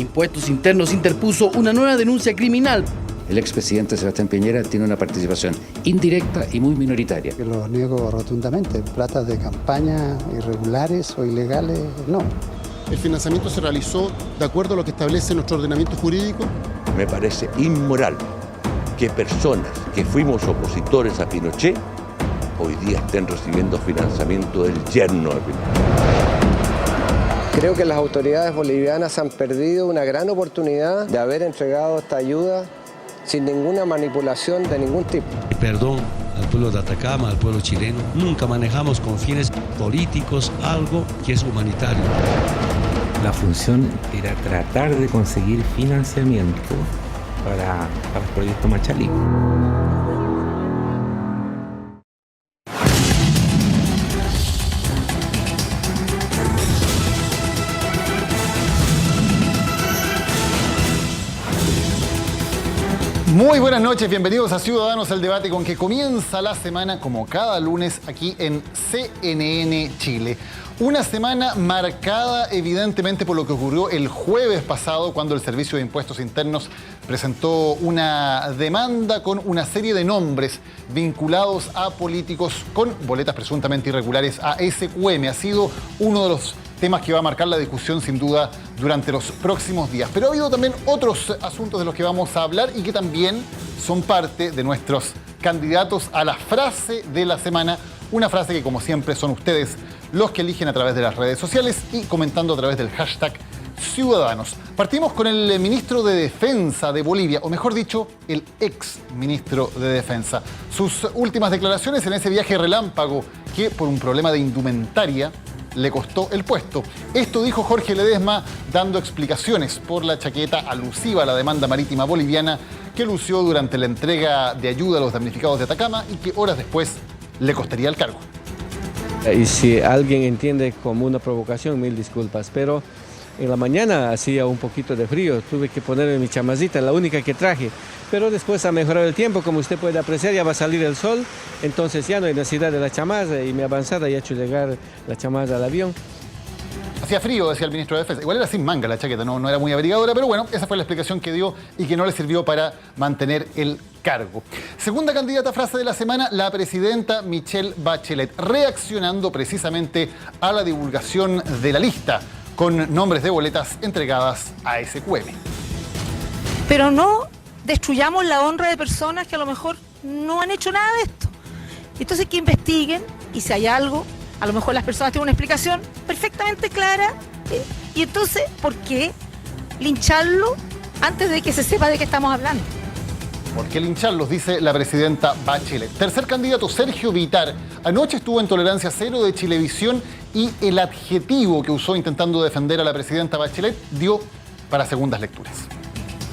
Impuestos Internos interpuso una nueva denuncia criminal. El expresidente Sebastián Piñera tiene una participación indirecta y muy minoritaria. Que lo niego rotundamente. Platas de campaña irregulares o ilegales, no. El financiamiento se realizó de acuerdo a lo que establece nuestro ordenamiento jurídico. Me parece inmoral que personas que fuimos opositores a Pinochet hoy día estén recibiendo financiamiento del yerno de Pinochet. Creo que las autoridades bolivianas han perdido una gran oportunidad de haber entregado esta ayuda sin ninguna manipulación de ningún tipo. Perdón al pueblo de Atacama, al pueblo chileno. Nunca manejamos con fines políticos algo que es humanitario. La función era tratar de conseguir financiamiento para el proyecto Machalí. Muy buenas noches, bienvenidos a Ciudadanos al Debate, con que comienza la semana como cada lunes aquí en CNN Chile. Una semana marcada evidentemente por lo que ocurrió el jueves pasado, cuando el Servicio de Impuestos Internos presentó una demanda con una serie de nombres vinculados a políticos con boletas presuntamente irregulares a SQM. Ha sido uno de los temas que va a marcar la discusión sin duda durante los próximos días. Pero ha habido también otros asuntos de los que vamos a hablar y que también son parte de nuestros candidatos a la frase de la semana. Una frase que, como siempre, son ustedes los que eligen a través de las redes sociales y comentando a través del hashtag Ciudadanos. Partimos con el ministro de Defensa de Bolivia, o mejor dicho, el ex ministro de Defensa. Sus últimas declaraciones en ese viaje relámpago que, por un problema de indumentaria, le costó el puesto. Esto dijo Jorge Ledesma, dando explicaciones por la chaqueta alusiva a la demanda marítima boliviana que lució durante la entrega de ayuda a los damnificados de Atacama y que horas después le costaría el cargo. Y si alguien entiende como una provocación, mil disculpas, pero en la mañana hacía un poquito de frío, tuve que ponerme mi chamacita, la única que traje, pero después ha mejorado el tiempo, como usted puede apreciar, ya va a salir el sol, entonces ya no hay necesidad de la chamaza y mi avanzada ya ha hecho llegar la chamaza al avión. Hacía frío, decía el ministro de Defensa. Igual era sin manga la chaqueta, no era muy abrigadora, pero bueno, esa fue la explicación que dio y que no le sirvió para mantener el cargo. Segunda candidata a frase de la semana, la presidenta Michelle Bachelet, reaccionando precisamente a la divulgación de la lista con nombres de boletas entregadas a SQM. Pero no destruyamos la honra de personas que a lo mejor no han hecho nada de esto. Entonces que investiguen y si hay algo, a lo mejor las personas tienen una explicación perfectamente clara. Y entonces, ¿por qué lincharlo antes de que se sepa de qué estamos hablando? ¿Por qué lincharlos? Dice la presidenta Bachelet. Tercer candidato, Sergio Vittar. Anoche estuvo en Tolerancia Cero de Chilevisión y el adjetivo que usó intentando defender a la presidenta Bachelet dio para segundas lecturas.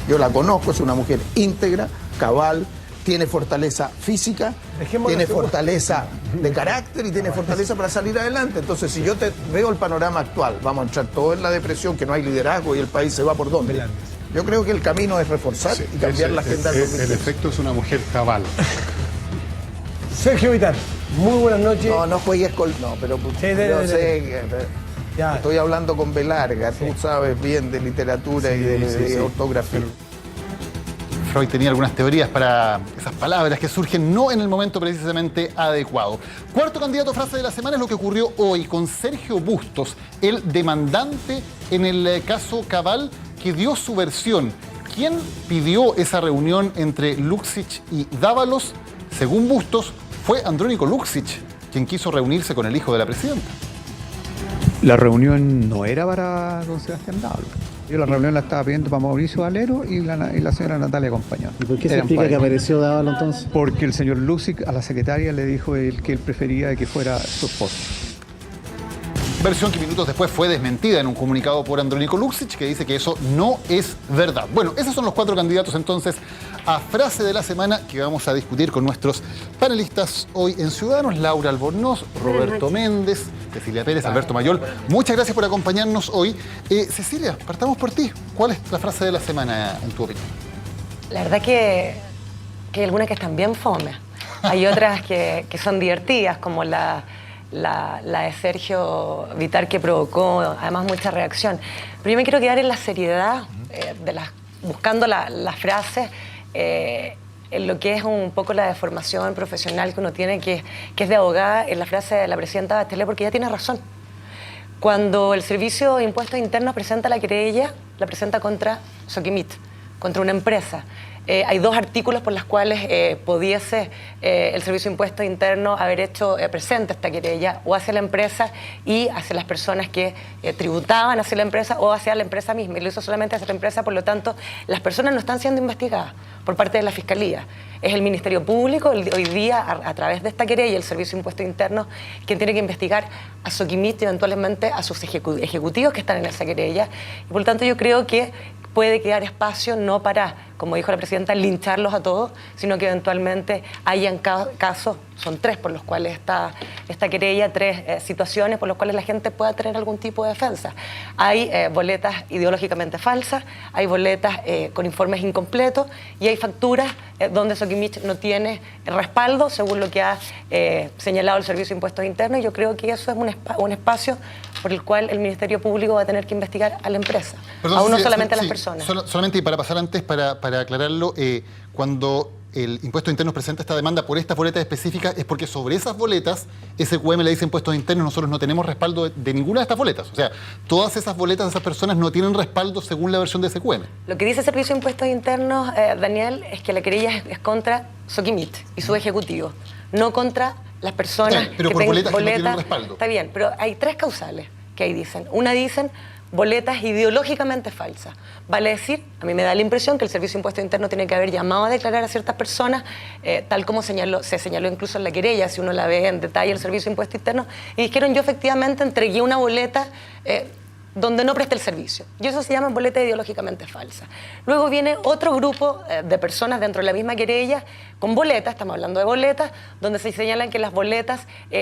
Yo la conozco, es una mujer íntegra, cabal, tiene fortaleza física, tiene fortaleza de carácter y tiene fortaleza para salir adelante. Entonces, si yo te veo el panorama actual, vamos a entrar todo en la depresión, que no hay liderazgo y el país se va por dónde. Yo creo que el camino es reforzar y cambiar la agenda. El efecto es una mujer cabal. Sergio Vittar, muy buenas noches. No juegues con... No, pero yo sé que... Estoy hablando con B larga, tú sabes bien de literatura y de ortografía. Freud tenía algunas teorías para esas palabras que surgen no en el momento precisamente adecuado. Cuarto candidato a frase de la semana es lo que ocurrió hoy con Sergio Bustos, el demandante en el caso Cabal, que dio su versión. ¿Quién pidió esa reunión entre Luksic y Dávalos? Según Bustos, fue Andrónico Luksic quien quiso reunirse con el hijo de la presidenta. La reunión no era para don Sebastián Dávalos. Yo la reunión la estaba pidiendo para Mauricio Valero y la señora Natalia Acompañó. ¿Y por qué se explica que apareció Dávalos entonces? Porque el señor Luksic a la secretaria le dijo que él prefería que fuera su esposo. Versión que minutos después fue desmentida en un comunicado por Andrónico Luksic, que dice que eso no es verdad. Bueno, esos son los cuatro candidatos entonces a frase de la semana que vamos a discutir con nuestros panelistas hoy en Ciudadanos: Laura Albornoz, Roberto Méndez, Cecilia Pérez, Alberto Mayol. Muchas gracias por acompañarnos hoy. Cecilia, partamos por ti. ¿Cuál es la frase de la semana en tu opinión? La verdad que hay algunas que están bien fome. Hay otras que son divertidas, como la de Sergio Vittar, que provocó además mucha reacción. Pero yo me quiero quedar en la seriedad, buscando las frases, en lo que es un poco la deformación profesional que uno tiene, que es de abogada, en la frase de la presidenta Bachelet, porque ella tiene razón. Cuando el Servicio de Impuestos Internos presenta la querella, la presenta contra Soquimich, contra una empresa. Hay 2 artículos por los cuales pudiese el Servicio de Impuestos Internos haber hecho presente esta querella, o hacia la empresa y hacia las personas que tributaban hacia la empresa, o hacia la empresa misma, y lo hizo solamente hacia la empresa. Por lo tanto, las personas no están siendo investigadas por parte de la Fiscalía. Es el Ministerio Público, hoy día, a través de esta querella, el Servicio de Impuestos Internos, quien tiene que investigar a Soquimich y eventualmente a sus ejecutivos que están en esa querella. Y por lo tanto, yo creo que puede quedar espacio no para, como dijo la presidenta, lincharlos a todos, sino que eventualmente hayan casos, son 3 por los cuales está esta querella, 3 situaciones por las cuales la gente pueda tener algún tipo de defensa. Hay boletas ideológicamente falsas, hay boletas con informes incompletos y hay facturas donde Soquimich no tiene respaldo, según lo que ha señalado el Servicio de Impuestos Internos. Y yo creo que eso es un espacio por el cual el Ministerio Público va a tener que investigar a la empresa, aún no solamente a las personas. Solamente para pasar antes, para aclararlo, cuando el Impuestos Internos presenta esta demanda por estas boletas específicas, es porque sobre esas boletas SQM le dice Impuestos Internos: nosotros no tenemos respaldo de ninguna de estas boletas. O sea, todas esas boletas de esas personas no tienen respaldo según la versión de SQM. Lo que dice el Servicio de Impuestos Internos, Daniel, es que la querella es contra Soquimich y su ejecutivo, no contra las personas pero que por tengan boletas que no tienen respaldo. Está bien, pero hay 3 causales que ahí dicen. Una dicen boletas ideológicamente falsas. Vale decir, a mí me da la impresión que el Servicio de Impuestos Internos tiene que haber llamado a declarar a ciertas personas, tal como se señaló incluso en la querella, si uno la ve en detalle, el Servicio de Impuestos Internos, y dijeron: yo efectivamente entregué una boleta donde no presté el servicio. Y eso se llama boleta ideológicamente falsa. Luego viene otro grupo de personas dentro de la misma querella con boletas, estamos hablando de boletas, donde se señalan que las boletas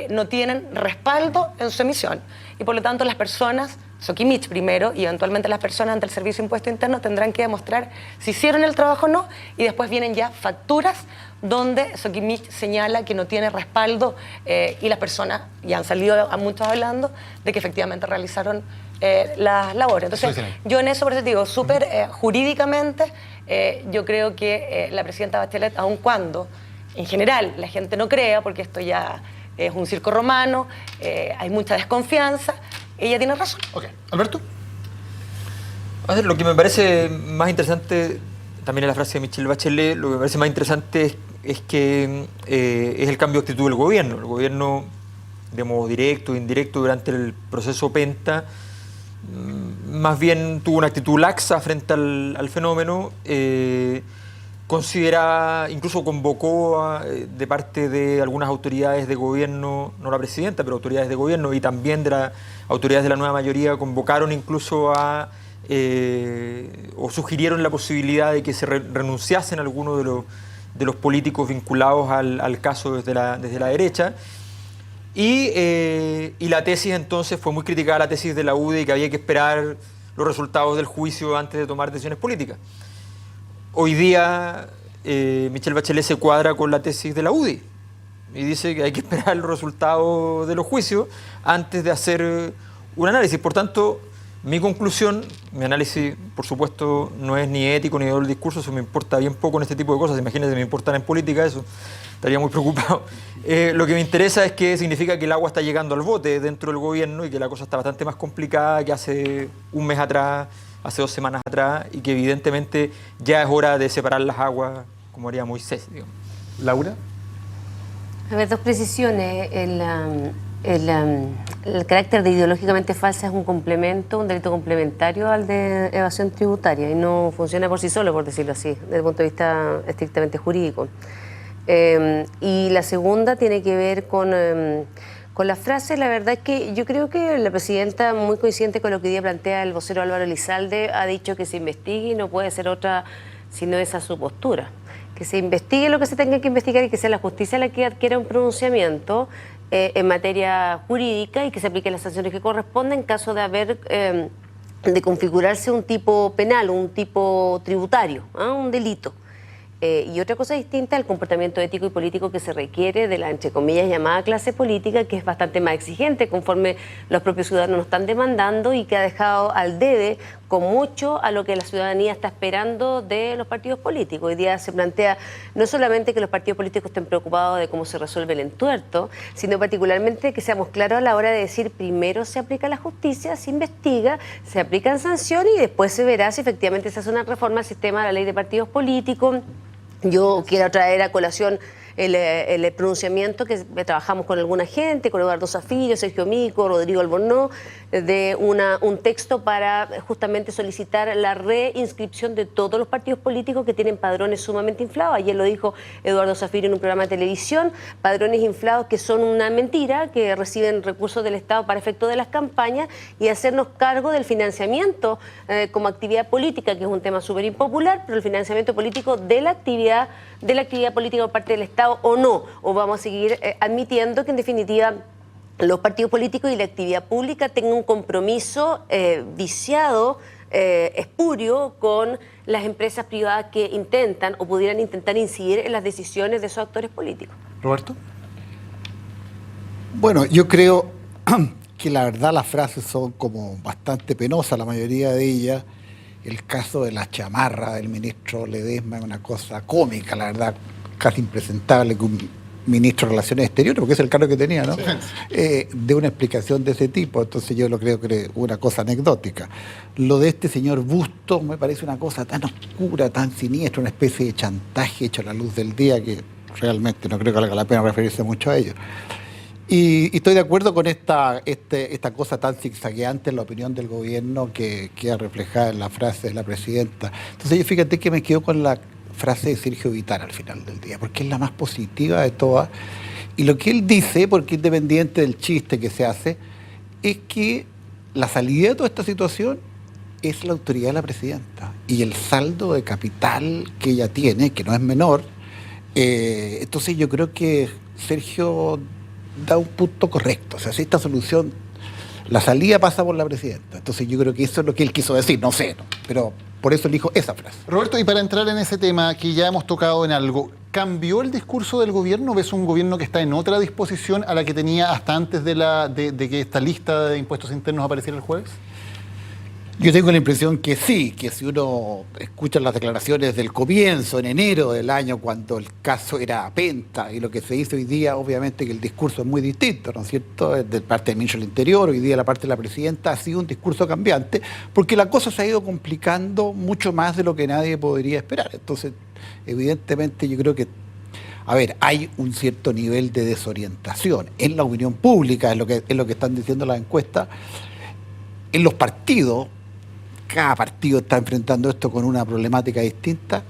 no tienen respaldo en su emisión. Y por lo tanto las personas, Soquimich primero, y eventualmente las personas ante el Servicio de Impuestos Internos tendrán que demostrar si hicieron el trabajo o no, y después vienen ya facturas donde Soquimich señala que no tiene respaldo y las personas, ya han salido a muchos hablando, de que efectivamente realizaron las labores. Entonces, yo en eso, por eso te digo, súper jurídicamente, yo creo que la presidenta Bachelet, aun cuando en general la gente no crea, porque esto ya es un circo romano, hay mucha desconfianza, ella tiene razón. Ok, Alberto. A ver, lo que me parece más interesante, también en la frase de Michelle Bachelet, lo que me parece más interesante es que es el cambio de actitud del gobierno. El gobierno, de modo directo e indirecto, durante el proceso Penta, más bien tuvo una actitud laxa frente al fenómeno, considera, incluso convocó de parte de algunas autoridades de gobierno, no la presidenta, pero autoridades de gobierno y también de las autoridades de la nueva mayoría, convocaron incluso o sugirieron la posibilidad de que se renunciasen algunos de los políticos vinculados al caso desde la derecha. Y la tesis entonces fue muy criticada, la tesis de la UDI, que había que esperar los resultados del juicio antes de tomar decisiones políticas. Hoy día Michelle Bachelet se cuadra con la tesis de la UDI y dice que hay que esperar los resultados de los juicios antes de hacer un análisis. Por tanto, mi conclusión, mi análisis, por supuesto, no es ni ético ni del discurso, eso me importa bien poco en este tipo de cosas. Imagínense, me importara en política eso, estaría muy preocupado. Lo que me interesa es que significa que el agua está llegando al bote dentro del gobierno y que la cosa está bastante más complicada que hace un mes atrás, hace 2 semanas atrás, y que evidentemente ya es hora de separar las aguas, como haría Moisés, digamos. Laura. A ver, 2 precisiones. El carácter de ideológicamente falsa es un complemento, un delito complementario al de evasión tributaria y no funciona por sí solo, por decirlo así, desde el punto de vista estrictamente jurídico. Y la segunda tiene que ver con la frase. La verdad es que yo creo que la presidenta, muy coincidente con lo que hoy día plantea el vocero Álvaro Elizalde, ha dicho que se investigue y no puede ser otra sino esa su postura. Que se investigue lo que se tenga que investigar y que sea la justicia la que adquiera un pronunciamiento en materia jurídica y que se apliquen las sanciones que corresponden en caso de haber de configurarse un tipo penal, un tipo tributario, un delito. Y otra cosa distinta, el comportamiento ético y político que se requiere de la, entre comillas, llamada clase política, que es bastante más exigente conforme los propios ciudadanos nos están demandando y que ha dejado al debe con mucho a lo que la ciudadanía está esperando de los partidos políticos. Hoy día se plantea no solamente que los partidos políticos estén preocupados de cómo se resuelve el entuerto, sino particularmente que seamos claros a la hora de decir primero se aplica la justicia, se investiga, se aplican sanciones y después se verá si efectivamente se hace una reforma al sistema de la ley de partidos políticos. Yo quiero traer a colación el pronunciamiento que trabajamos con alguna gente, con Eduardo Zafiro, Sergio Mico, Rodrigo Albornoz, de un texto para justamente solicitar la reinscripción de todos los partidos políticos que tienen padrones sumamente inflados. Ayer lo dijo Eduardo Zafiro en un programa de televisión, padrones inflados que son una mentira, que reciben recursos del Estado para efecto de las campañas, y hacernos cargo del financiamiento como actividad política, que es un tema súper impopular, pero el financiamiento político de la actividad política por parte del Estado o no, o vamos a seguir admitiendo que en definitiva los partidos políticos y la actividad pública tengan un compromiso viciado, espurio con las empresas privadas que intentan o pudieran intentar incidir en las decisiones de esos actores políticos. Roberto. Bueno, yo creo que la verdad las frases son como bastante penosas, la mayoría de ellas. El caso de la chamarra del ministro Ledesma es una cosa cómica, la verdad, casi impresentable que un ministro de Relaciones Exteriores, porque es el cargo que tenía, ¿no? De una explicación de ese tipo. Entonces yo lo creo que es una cosa anecdótica. Lo de este señor Bustos me parece una cosa tan oscura, tan siniestra, una especie de chantaje hecho a la luz del día que realmente no creo que valga la pena referirse mucho a ello. Y estoy de acuerdo con esta cosa tan zigzagueante en la opinión del gobierno que queda reflejada en la frase de la presidenta. Entonces yo fíjate que me quedo con la frase de Sergio Vitara al final del día, porque es la más positiva de todas. Y lo que él dice, porque independiente del chiste que se hace, es que la salida de toda esta situación es la autoridad de la presidenta y el saldo de capital que ella tiene, que no es menor. Entonces yo creo que Sergio da un punto correcto. O sea, si esta solución, la salida pasa por la presidenta. Entonces yo creo que eso es lo que él quiso decir, no sé, ¿no? Pero por eso elijo esa frase. Roberto, y para entrar en ese tema que ya hemos tocado en algo, ¿cambió el discurso del gobierno? ¿Ves un gobierno que está en otra disposición a la que tenía hasta antes de que esta lista de impuestos internos apareciera el jueves? Yo tengo la impresión que sí, que si uno escucha las declaraciones del comienzo, en enero del año, cuando el caso era penta, y lo que se hizo hoy día, obviamente que el discurso es muy distinto, ¿no es cierto? De parte del ministro del Interior, hoy día la parte de la presidenta ha sido un discurso cambiante, porque la cosa se ha ido complicando mucho más de lo que nadie podría esperar. Entonces, evidentemente yo creo que, a ver, hay un cierto nivel de desorientación en la opinión pública, es lo que están diciendo las encuestas, en los partidos. Cada partido está enfrentando esto con una problemática distinta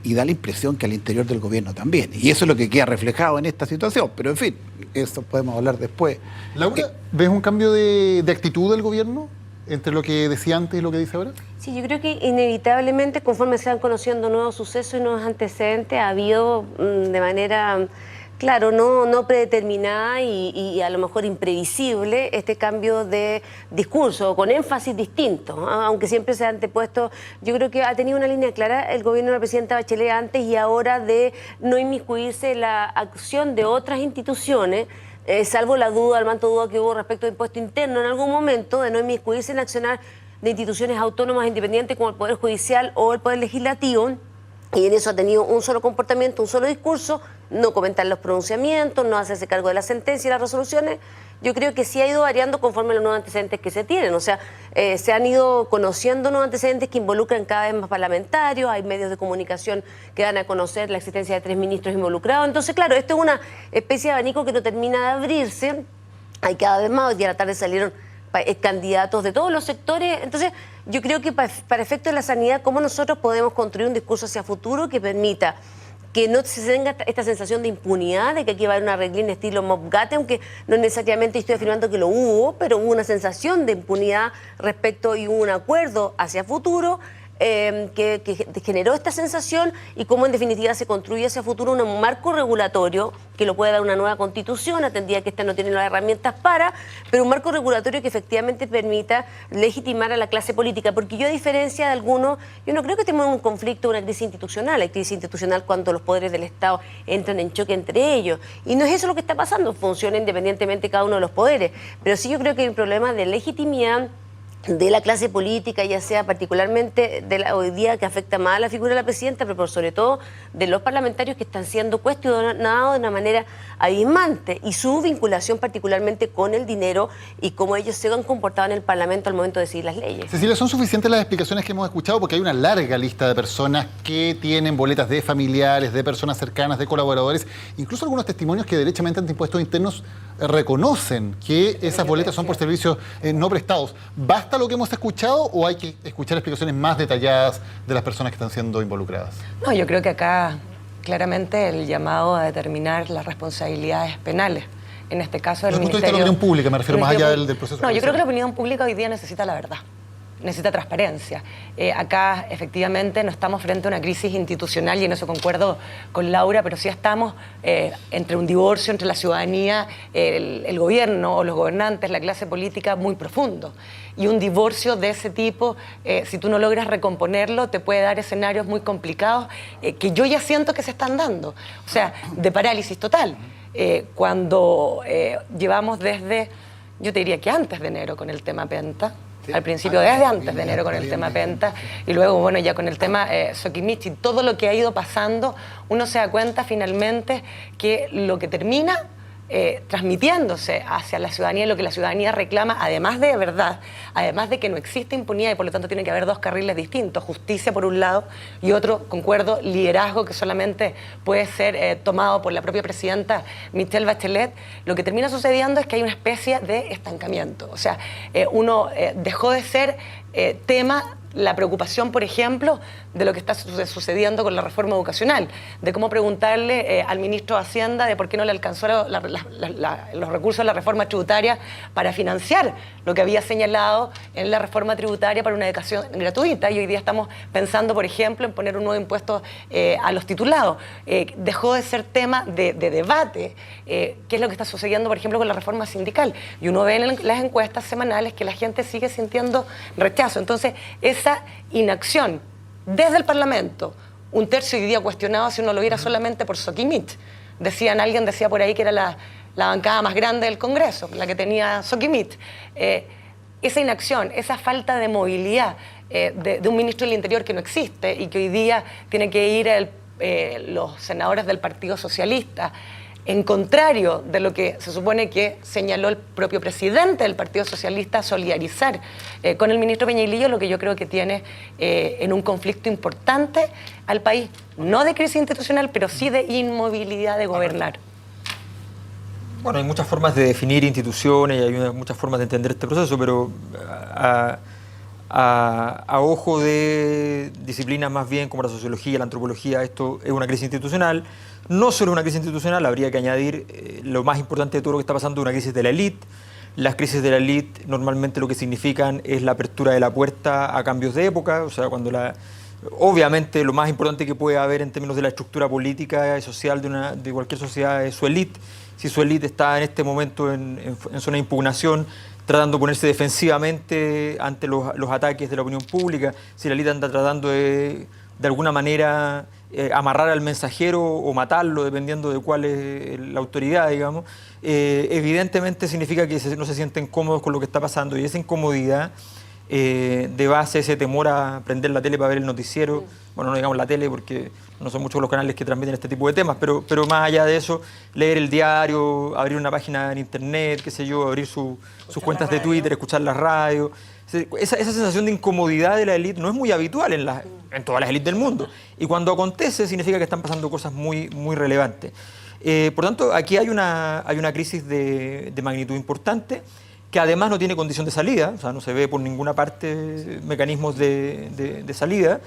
y da la impresión que al interior del gobierno también. Y eso es lo que queda reflejado en esta situación. Pero en fin, eso podemos hablar después. Laura, ¿ves un cambio de actitud del gobierno entre lo que decía antes y lo que dice ahora? Sí, yo creo que inevitablemente, conforme se van conociendo nuevos sucesos y nuevos antecedentes, ha habido de manera... Claro, no predeterminada y a lo mejor imprevisible este cambio de discurso, con énfasis distinto, aunque siempre se ha antepuesto. Yo creo que ha tenido una línea clara el gobierno de la presidenta Bachelet antes y ahora de no inmiscuirse en la acción de otras instituciones, salvo la duda, el manto de duda que hubo respecto de impuesto interno en algún momento, de no inmiscuirse en accionar de instituciones autónomas independientes como el Poder Judicial o el Poder Legislativo. Y en eso ha tenido un solo comportamiento, un solo discurso, no comentar los pronunciamientos, no hacerse cargo de las sentencias y las resoluciones. Yo creo que sí ha ido variando conforme a los nuevos antecedentes que se tienen. O sea, se han ido conociendo nuevos antecedentes que involucran cada vez más parlamentarios, hay medios de comunicación que dan a conocer la existencia de 3 ministros involucrados. Entonces, claro, esto es una especie de abanico que no termina de abrirse. Hay cada vez más, hoy día a la tarde salieron candidatos de todos los sectores. Entonces, yo creo que para efectos de la sanidad, ¿cómo nosotros podemos construir un discurso hacia futuro que permita que no se tenga esta sensación de impunidad, de que aquí va a haber una reglina estilo Mobgate, aunque no necesariamente estoy afirmando que lo hubo, pero hubo una sensación de impunidad respecto y hubo un acuerdo hacia futuro, que generó esta sensación y cómo en definitiva se construye hacia futuro un marco regulatorio que lo puede dar una nueva constitución, atendida que esta no tiene las herramientas pero un marco regulatorio que efectivamente permita legitimar a la clase política, porque yo, a diferencia de algunos, yo no creo que tengamos un conflicto, una crisis institucional. Hay crisis institucional cuando los poderes del Estado entran en choque entre ellos, y no es eso lo que está pasando, funciona independientemente cada uno de los poderes, pero sí yo creo que hay un problema de legitimidad de la clase política, ya sea particularmente de la hoy día, que afecta más a la figura de la presidenta, pero por sobre todo de los parlamentarios que están siendo cuestionados de una manera abismante, y su vinculación particularmente con el dinero y cómo ellos se han comportado en el Parlamento al momento de decidir las leyes. Cecilia, ¿son suficientes las explicaciones que hemos escuchado? Porque hay una larga lista de personas que tienen boletas de familiares, de personas cercanas, de colaboradores, incluso algunos testimonios que derechamente ante impuestos internos reconocen que esas boletas son por servicios no prestados. ¿Basta lo que hemos escuchado o hay que escuchar explicaciones más detalladas de las personas que están siendo involucradas? No, yo creo que acá claramente el llamado a determinar las responsabilidades penales, en este caso del Ministerio... Desde el punto de vista de la opinión pública, me refiero más allá del proceso. No, yo creo que la opinión pública hoy día necesita la verdad, necesita transparencia. Acá efectivamente no estamos frente a una crisis institucional, y en eso concuerdo con Laura, pero sí estamos entre un divorcio entre la ciudadanía, el gobierno o los gobernantes, la clase política, muy profundo. Y un divorcio de ese tipo, si tú no logras recomponerlo, te puede dar escenarios muy complicados que yo ya siento que se están dando. O sea, de parálisis total. Cuando llevamos desde, yo te diría que antes de enero con el tema Penta, al principio, desde antes de enero con el tema Penta, y luego, bueno, ya con el tema Soquimich, y todo lo que ha ido pasando, uno se da cuenta finalmente que lo que termina transmitiéndose hacia la ciudadanía, lo que la ciudadanía reclama, además de verdad, además de que no existe impunidad y por lo tanto tiene que haber dos carriles distintos, justicia por un lado y otro, concuerdo, liderazgo que solamente puede ser tomado por la propia presidenta Michelle Bachelet. Lo que termina sucediendo es que hay una especie de estancamiento, o sea, uno dejó de ser tema la preocupación, por ejemplo, de lo que está sucediendo con la reforma educacional, de cómo preguntarle al ministro de Hacienda de por qué no le alcanzó los recursos de la reforma tributaria para financiar lo que había señalado en la reforma tributaria para una educación gratuita, y hoy día estamos pensando, por ejemplo, en poner un nuevo impuesto a los titulados. Dejó de ser tema de debate qué es lo que está sucediendo, por ejemplo, con la reforma sindical, y uno ve en las encuestas semanales que la gente sigue sintiendo rechazo. Entonces, esa inacción desde el Parlamento, un tercio hoy día cuestionado si uno lo viera solamente por Soquimich. Alguien decía por ahí que era la bancada más grande del Congreso, la que tenía Soquimich. Esa inacción, esa falta de movilidad de un ministro del Interior que no existe y que hoy día tiene que ir los senadores del Partido Socialista, en contrario de lo que se supone que señaló el propio presidente del Partido Socialista, solidarizar con el ministro Peñailillo, lo que yo creo que tiene en un conflicto importante al país, no de crisis institucional, pero sí de inmovilidad de gobernar. Bueno, hay muchas formas de definir instituciones y hay muchas formas de entender este proceso, pero a ojo de disciplinas más bien como la sociología, la antropología, esto es una crisis institucional. No solo una crisis institucional, habría que añadir lo más importante de todo lo que está pasando, una crisis de la élite. Las crisis de la élite normalmente lo que significan es la apertura de la puerta a cambios de época, o sea, obviamente lo más importante que puede haber en términos de la estructura política y social de cualquier sociedad es su élite. Si su élite está en este momento en zona de impugnación, tratando de ponerse defensivamente ante los ataques de la opinión pública, si la élite anda tratando de alguna manera amarrar al mensajero o matarlo, dependiendo de cuál es la autoridad, digamos, evidentemente significa que no se sienten cómodos con lo que está pasando, y esa incomodidad de base, ese temor a prender la tele para ver el noticiero, bueno, no digamos la tele porque no son muchos los canales que transmiten este tipo de temas, pero más allá de eso, leer el diario, abrir una página en internet, qué sé yo, abrir sus cuentas de Twitter, escuchar la radio. Esa sensación de incomodidad de la élite no es muy habitual en todas las élites del mundo, y cuando acontece significa que están pasando cosas muy, muy relevantes. Por tanto, aquí hay una crisis de magnitud importante, que además no tiene condición de salida, o sea, no se ve por ninguna parte mecanismos de salida.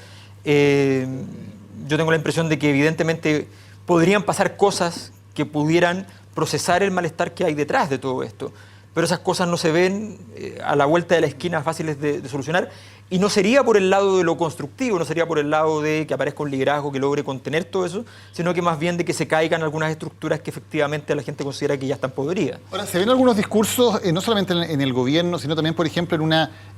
Yo tengo la impresión de que evidentemente podrían pasar cosas que pudieran procesar el malestar que hay detrás de todo esto, pero esas cosas no se ven a la vuelta de la esquina fáciles de solucionar, Y no sería por el lado de lo constructivo, no sería por el lado de que aparezca un liderazgo que logre contener todo eso, sino que más bien de que se caigan algunas estructuras que efectivamente la gente considera que ya están podridas. Ahora, se ven algunos discursos, no solamente en el gobierno, sino también, por ejemplo,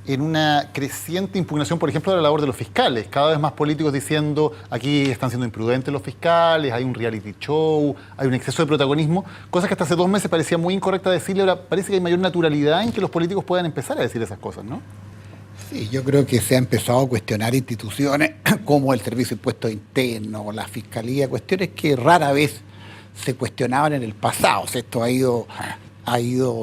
en una creciente impugnación, por ejemplo, de la labor de los fiscales. Cada vez más políticos diciendo, aquí están siendo imprudentes los fiscales, hay un reality show, hay un exceso de protagonismo, cosas que hasta hace 2 meses parecía muy incorrecta decirle, ahora parece que hay mayor naturalidad en que los políticos puedan empezar a decir esas cosas, ¿no? Sí, yo creo que se ha empezado a cuestionar instituciones como el Servicio de Impuestos Internos o la Fiscalía, cuestiones que rara vez se cuestionaban en el pasado. O sea, esto ha ido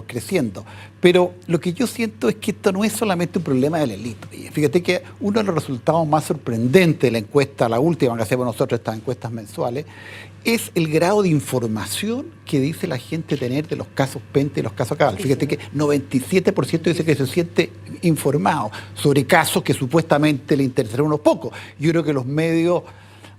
creciendo. Pero lo que yo siento es que esto no es solamente un problema de la élite. Fíjate que uno de los resultados más sorprendentes de la encuesta, la última que hacemos nosotros, estas encuestas mensuales, es el grado de información que dice la gente tener de los casos Penta y los casos Cabal. Fíjate que 97% dice que se siente informado sobre casos que supuestamente le interesarán unos pocos. Yo creo que los medios,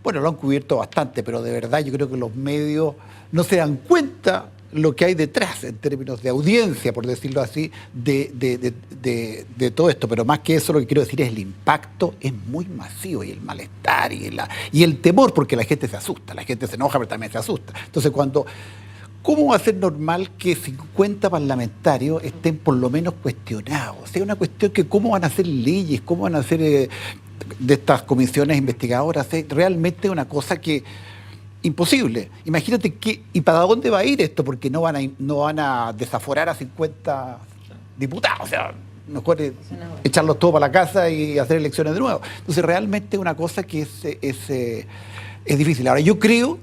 bueno, lo han cubierto bastante, pero de verdad yo creo que los medios no se dan cuenta lo que hay detrás en términos de audiencia, por decirlo así, de todo esto. Pero más que eso, lo que quiero decir es el impacto es muy masivo, y el malestar y el temor, porque la gente se asusta, la gente se enoja, pero también se asusta. Entonces, ¿cómo va a ser normal que 50 parlamentarios estén por lo menos cuestionados? O sea, una cuestión que cómo van a hacer leyes, cómo van a hacer de estas comisiones investigadoras, es realmente una cosa que imposible. Imagínate ¿y para dónde va a ir esto? Porque no van a desaforar a 50 diputados. O sea, mejor echarlos todos para la casa y hacer elecciones de nuevo. Entonces, realmente es una cosa que es difícil. Ahora, yo creo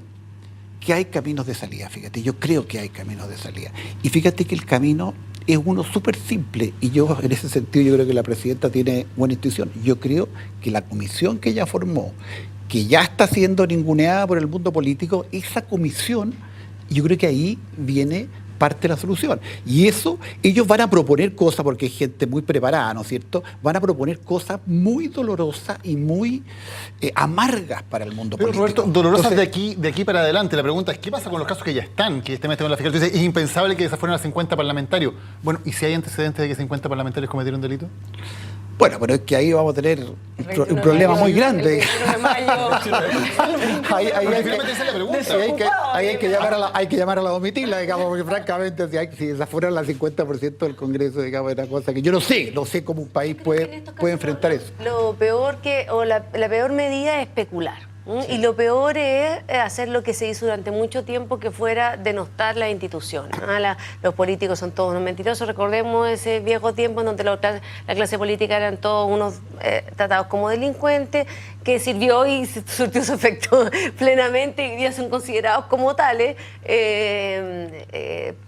que hay caminos de salida, fíjate. Yo creo que hay caminos de salida. Y fíjate que el camino es uno súper simple. Y yo, en ese sentido, yo creo que la presidenta tiene buena intuición. Yo creo que la comisión que ella formó, que ya está siendo ninguneada por el mundo político, esa comisión, yo creo que ahí viene parte de la solución. Y eso, ellos van a proponer cosas, porque hay gente muy preparada, ¿no es cierto? Van a proponer cosas muy dolorosas y muy amargas para el mundo político. Roberto, dolorosas. Entonces, de aquí para adelante. La pregunta es, ¿qué pasa con los casos que ya están, que este mes tengo en la fiscal? Tú dices, es impensable que desafueren a 50 parlamentarios. Bueno, ¿y si hay antecedentes de que 50 parlamentarios cometieron delito? Bueno, pero es que ahí vamos a tener un problema muy grande. Hay que llamar a la domitila, digamos, porque francamente si desafueran la 50% del Congreso, digamos, es una cosa que yo no sé cómo un país puede enfrentar eso. La peor medida es especular. Sí. Y lo peor es hacer lo que se hizo durante mucho tiempo, que fuera denostar las instituciones. Los políticos son todos unos mentirosos. Recordemos ese viejo tiempo en donde la clase política eran todos unos tratados como delincuentes, que sirvió y surtió su efecto plenamente, y hoy día son considerados como tales,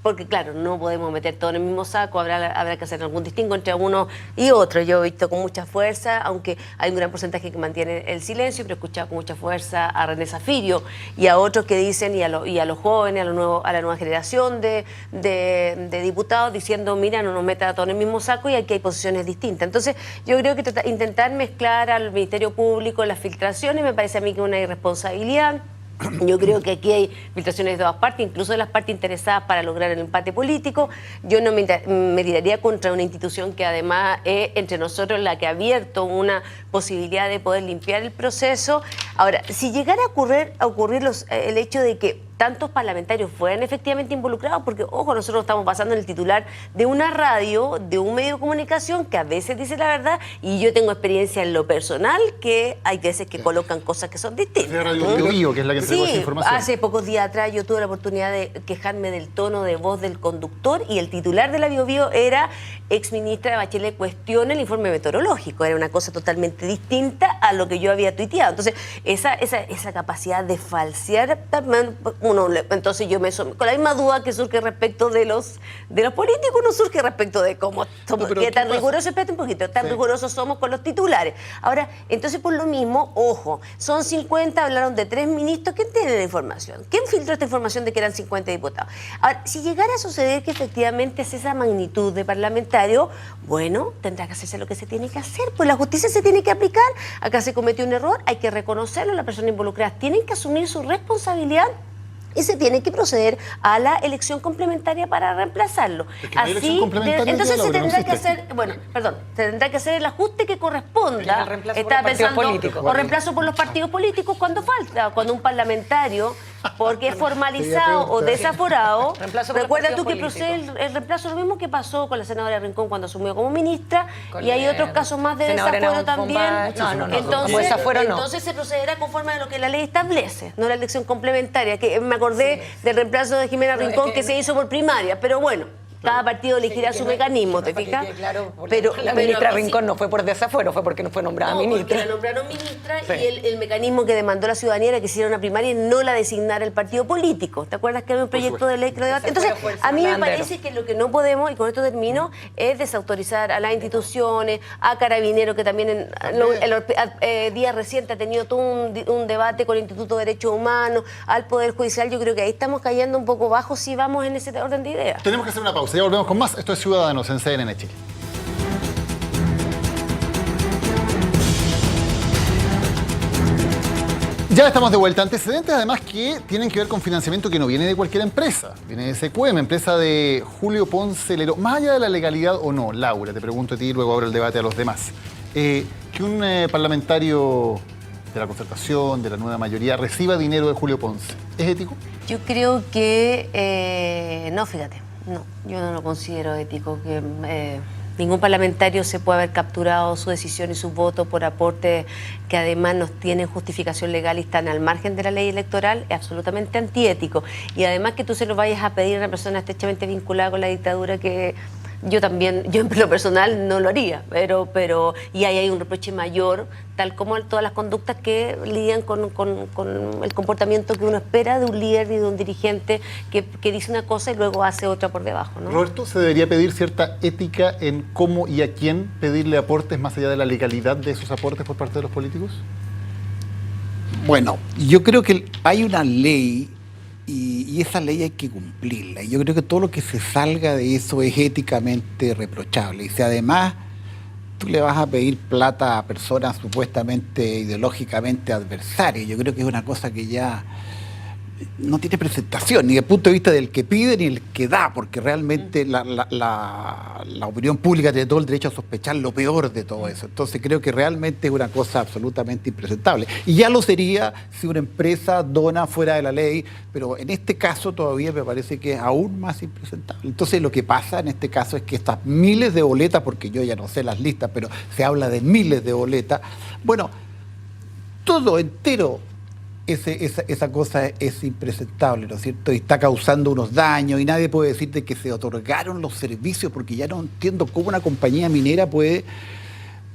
porque claro, no podemos meter todo en el mismo saco, habrá que hacer algún distingo entre uno y otro. Yo he visto con mucha fuerza, aunque hay un gran porcentaje que mantiene el silencio, pero he escuchado con mucha fuerza a René Zafirio y a otros que dicen, y a los jóvenes, a la nueva generación de diputados, diciendo, mira, no nos meta todo en el mismo saco y aquí hay posiciones distintas. Entonces, yo creo que intentar mezclar al Ministerio Público las filtraciones me parece a mí que es una irresponsabilidad. Yo creo que aquí hay filtraciones de todas partes, incluso de las partes interesadas para lograr el empate político. Yo no me tiraría contra una institución que además es entre nosotros la que ha abierto una posibilidad de poder limpiar el proceso. Ahora, si llegara a ocurrir el hecho de que tantos parlamentarios fueran efectivamente involucrados, porque, ojo, nosotros estamos pasando en el titular de una radio, de un medio de comunicación que a veces dice la verdad, y yo tengo experiencia en lo personal, que hay veces que colocan cosas que son distintas. Radio que es la que entregó esa información. Hace pocos días atrás yo tuve la oportunidad de quejarme del tono de voz del conductor, y el titular de la Biobío era: exministra Bachelet cuestiona el informe meteorológico. Era una cosa totalmente distinta a lo que yo había tuiteado. Entonces, esa capacidad de falsear también, entonces yo con la misma duda que surge respecto de los políticos, no surge respecto de cómo somos, que tan rigurosos, espérate un poquito, tan rigurosos somos con los titulares. Ahora, entonces por lo mismo, ojo, son 50, hablaron de 3 ministros. ¿Quién tiene la información? ¿Quién filtró esta información de que eran 50 diputados? Ahora, si llegara a suceder que efectivamente es esa magnitud de parlamentario, bueno, tendrá que hacerse lo que se tiene que hacer, pues la justicia se tiene que aplicar. Acá se cometió un error, hay que reconocerlo, las personas involucradas tienen que asumir su responsabilidad y se tiene que proceder a la elección complementaria para reemplazarlo. Es que no hay elección complementaria, entonces ya, se Laura, tendrá no que existe. hacer, bueno, perdón, se tendrá que hacer el ajuste que corresponda. El reemplazo por Estaba los partidos pensando, políticos. o reemplazo por los partidos políticos cuando falta, cuando un parlamentario, porque es formalizado o desaforado, Reemplazo por los recuerda tú partidos que procede el reemplazo, lo mismo que pasó con la senadora Rincón cuando asumió como ministra, y hay otros casos más de senadora desafuero Naum también. Bombal. No, entonces, como desafuero no. entonces se procederá conforme a lo que la ley establece, no la elección complementaria, que me acordé del reemplazo de Jimena Rincón que se hizo por primaria, pero bueno. Cada partido elegirá su mecanismo, ¿te fijas? Claro, pero la ministra aquí Rincón no fue por desafuero, fue porque no fue nombrada ministra. Porque la nombraron ministra y el mecanismo que demandó la ciudadanía era que hiciera una primaria y no la designara el partido político. ¿Te acuerdas que había un proyecto de ley que lo debate? Entonces, a mí me parece que lo que no podemos, y con esto termino, es desautorizar a las instituciones, a Carabineros, que también en días recientes ha tenido todo un debate con el Instituto de Derechos Humanos, al Poder Judicial. Yo creo que ahí estamos cayendo un poco bajo si vamos en ese orden de ideas. Tenemos que hacer una pausa, ya volvemos con más. Esto es Ciudadanos en CNN Chile. Ya estamos de vuelta. Antecedentes además que tienen que ver con financiamiento que no viene de cualquier empresa. Viene de SQM, empresa de Julio Ponce Leró. Más allá de la legalidad o no, Laura, te pregunto a ti y luego abro el debate a los demás. Que un parlamentario de la Concertación, de la nueva mayoría, reciba dinero de Julio Ponce, ¿es ético? Yo creo que no, fíjate, no, yo no lo considero ético, que ningún parlamentario se puede haber capturado su decisión y su voto por aportes que además no tienen justificación legal y están al margen de la ley electoral, es absolutamente antiético. Y además que tú se lo vayas a pedir a una persona estrechamente vinculada con la dictadura, que yo también, yo en lo personal no lo haría, pero y ahí hay un reproche mayor, tal como todas las conductas que lidian con el comportamiento que uno espera de un líder y de un dirigente que dice una cosa y luego hace otra por debajo, ¿no? Roberto, ¿se debería pedir cierta ética en cómo y a quién pedirle aportes más allá de la legalidad de esos aportes por parte de los políticos? Bueno, yo creo que hay una ley y esa ley hay que cumplirla. Y yo creo que todo lo que se salga de eso es éticamente reprochable. Y si además tú le vas a pedir plata a personas supuestamente ideológicamente adversarias, yo creo que es una cosa que ya no tiene presentación, ni desde el punto de vista del que pide ni el que da, porque realmente la opinión pública tiene todo el derecho a sospechar lo peor de todo eso. Entonces creo que realmente es una cosa absolutamente impresentable. Y ya lo sería si una empresa dona fuera de la ley, pero en este caso todavía me parece que es aún más impresentable. Entonces lo que pasa en este caso es que estas miles de boletas, porque yo ya no sé las listas, pero se habla de miles de boletas, bueno, todo entero, esa cosa es impresentable, ¿no es cierto? Y está causando unos daños y nadie puede decirte que se otorgaron los servicios, porque ya no entiendo cómo una compañía minera puede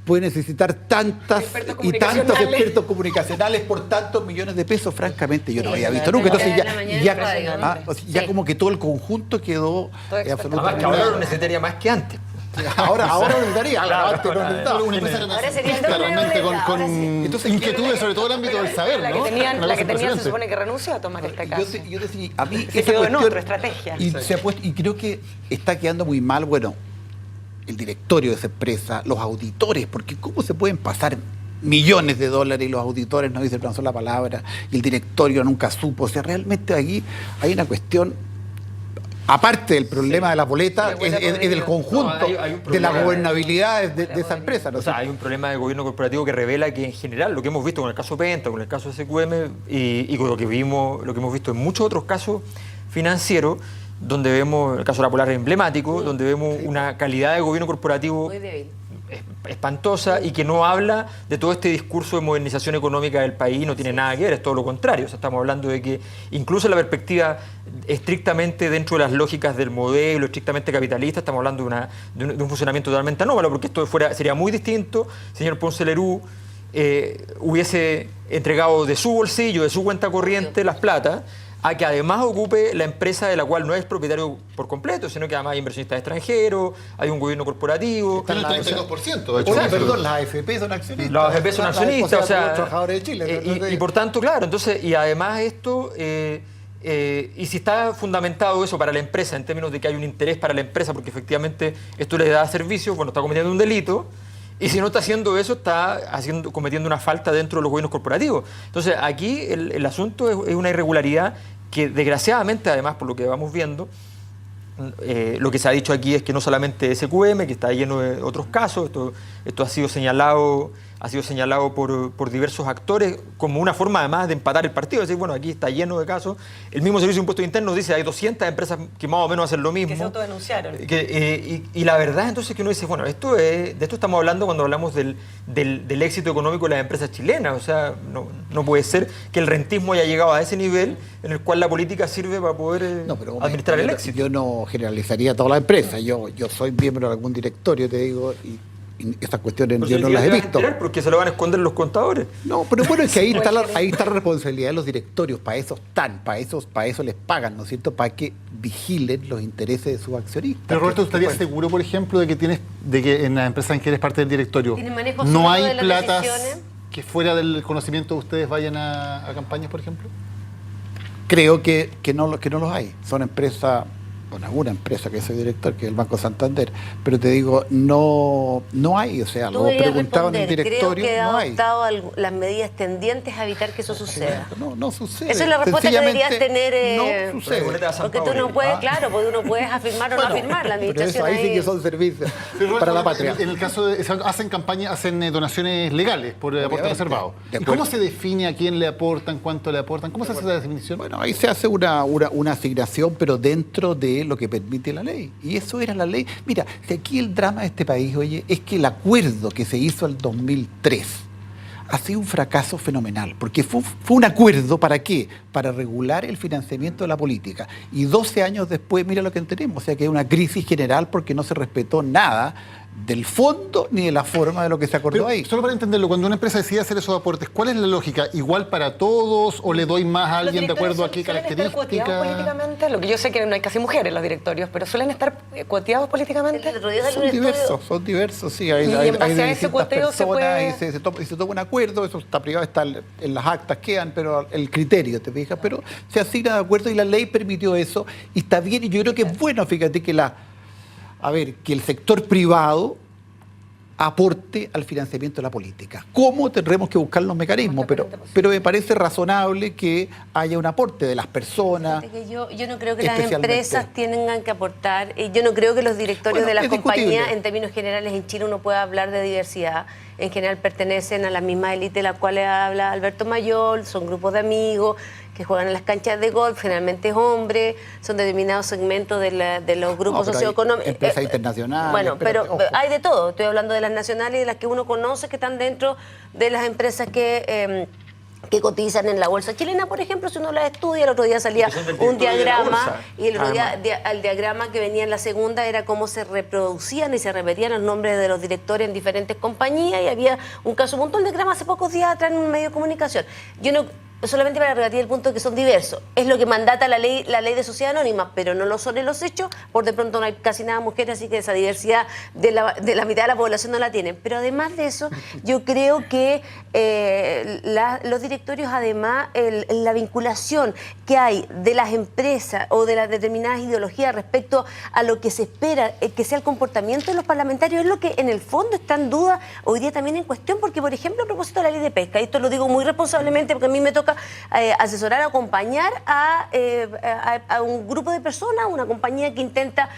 necesitar tantos expertos comunicacionales por tantos millones de pesos. Francamente, yo no había visto nunca. Entonces ya como que todo el conjunto quedó absolutamente... Ahora lo necesitaría más que antes. Ahora lo necesitaría. Una empresa realmente con inquietudes, sobre todo el ámbito del saber, la ¿no? La que tenían se supone que renunció a tomar este caso. Yo decía, a mí se quedó en otra estrategia. Y creo que está quedando muy mal, bueno, el directorio de esa empresa, los auditores, porque ¿cómo se pueden pasar millones de dólares y los auditores no dicen una sola palabra y el directorio nunca supo? O sea, realmente aquí hay una cuestión... Aparte del problema de la boleta, es del conjunto de la gobernabilidad de esa empresa. ¿No? O sea, hay un problema de gobierno corporativo que revela que en general lo que hemos visto con el caso Penta, con el caso SQM y con lo que hemos visto en muchos otros casos financieros, donde vemos, el caso de la Polar es emblemático, donde vemos una calidad de gobierno corporativo espantosa y que no habla de todo este discurso de modernización económica del país, no tiene nada que ver, es todo lo contrario. O sea, estamos hablando de que incluso en la perspectiva estrictamente dentro de las lógicas del modelo, estrictamente capitalista, estamos hablando de un funcionamiento totalmente anómalo, porque esto sería muy distinto, señor Ponce Lerú hubiese entregado de su bolsillo, de su cuenta corriente las plata, a que además ocupe la empresa de la cual no es propietario por completo, sino que además hay inversionistas extranjeros, hay un gobierno corporativo. Está en el 32%, de hecho. Perdón, las AFP son accionistas. Las AFP son accionistas, o sea, trabajadores de Chile. Y por tanto, claro, entonces, y además esto, y si está fundamentado eso para la empresa, en términos de que hay un interés para la empresa, porque efectivamente esto le da servicios, bueno, está cometiendo un delito. Y si no está haciendo eso, está cometiendo una falta dentro de los gobiernos corporativos. Entonces, aquí el asunto es una irregularidad que desgraciadamente, además, por lo que vamos viendo, lo que se ha dicho aquí es que no solamente SQM, que está lleno de otros casos, esto ha sido señalado por diversos actores como una forma además de empatar el partido, es decir, bueno, aquí está lleno de casos. El mismo Servicio de Impuestos Internos dice que hay 200 empresas que más o menos hacen lo mismo. Que se autodenunciaron. Y la verdad entonces que uno dice, bueno, de esto estamos hablando cuando hablamos del éxito económico de las empresas chilenas, o sea, no puede ser que el rentismo haya llegado a ese nivel en el cual la política sirve para poder administrar el éxito. Yo no generalizaría todas las empresas, yo soy miembro de algún directorio, te digo, y estas cuestiones yo no las he visto. Porque se lo van a esconder los contadores. No, pero bueno, es que ahí está la responsabilidad de los directorios, para eso están, para eso les pagan, ¿no es cierto? Para que vigilen los intereses de sus accionistas. Pero Roberto, ¿estarías seguro, por ejemplo, de que en la empresa en que eres parte del directorio no hay platas que fuera del conocimiento de ustedes vayan a campañas, por ejemplo? Creo que no los hay. Son empresas, bueno, alguna empresa que soy director, que es el Banco Santander, pero te digo, no hay, o sea, lo preguntaban en el directorio, creo que no hay. ha adoptado las medidas tendientes a evitar que eso suceda. No sucede. Esa es la respuesta que deberías tener. No sucede. Porque tú no puedes, claro, porque uno puedes afirmar o no afirmar. La administración pero eso, ahí sí que son servicios para la patria. En el caso de, hacen campañas, hacen donaciones legales por aporte reservado. ¿Y cómo se define a quién le aportan, cuánto le aportan? ¿Cómo se hace la definición? Bueno, ahí se hace una asignación, pero dentro de lo que permite la ley. Y eso era la ley. Mira, si aquí el drama de este país, oye, es que el acuerdo que se hizo en 2003 ha sido un fracaso fenomenal, porque fue un acuerdo, ¿para qué? Para regular el financiamiento de la política. Y 12 años después, mira lo que tenemos, o sea que hay una crisis general porque no se respetó nada del fondo ni de la forma de lo que se acordó ahí. Solo para entenderlo, cuando una empresa decide hacer esos aportes, ¿cuál es la lógica? ¿Igual para todos o le doy más a alguien de acuerdo a qué características? Políticamente, lo que yo sé que no hay casi mujeres en los directorios, pero suelen estar cuoteados políticamente. Son diversos, sí. Hay de distintas personas y se toma un acuerdo, eso está privado, está en las actas, quedan, pero el criterio, ¿te fijas? Pero se asigna de acuerdo y la ley permitió eso y está bien, y yo creo que es bueno, fíjate, que el sector privado aporte al financiamiento de la política. ¿Cómo? Tendremos que buscar los mecanismos, pero me parece razonable que haya un aporte de las personas. Yo no creo que las empresas tengan que aportar, yo no creo que los directorios de las compañías, en términos generales en Chile uno pueda hablar de diversidad. En general pertenecen a la misma élite de la cual habla Alberto Mayol, son grupos de amigos que juegan en las canchas de golf, generalmente hombres, son determinados segmentos de los grupos socioeconómicos. Empresas internacionales. Bueno, pero hay de todo. Estoy hablando de las nacionales y de las que uno conoce que están dentro de las empresas que cotizan en la bolsa chilena, por ejemplo. Si uno las estudia, el otro día salía un diagrama y el otro día el diagrama que venía en la segunda era cómo se reproducían y se repetían los nombres de los directores en diferentes compañías, y había un caso puntual de diagrama hace pocos días atrás en un medio de comunicación. Yo no, solamente para rebatir el punto de que son diversos, es lo que mandata la ley de sociedad anónima, pero no lo son en los hechos. Por de pronto no hay casi nada mujeres, así que esa diversidad de la mitad de la población no la tienen. Pero además de eso, yo creo que los directorios, además, la vinculación que hay de las empresas o de las determinadas ideologías respecto a lo que se espera que sea el comportamiento de los parlamentarios, es lo que en el fondo está en duda hoy día también en cuestión, porque, por ejemplo, a propósito de la ley de pesca, y esto lo digo muy responsablemente porque a mí me toca asesorar, acompañar a un grupo de personas, una compañía que intenta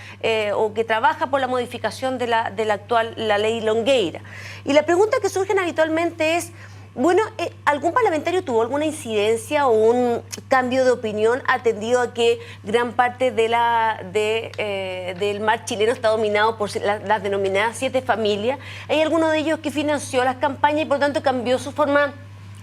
o que trabaja por la modificación de la ley Longueira. Y la pregunta que surgen habitualmente es, bueno, ¿algún parlamentario tuvo alguna incidencia o un cambio de opinión atendido a que gran parte del mar chileno está dominado por las denominadas 7 familias? ¿Hay alguno de ellos que financió las campañas y por tanto cambió su forma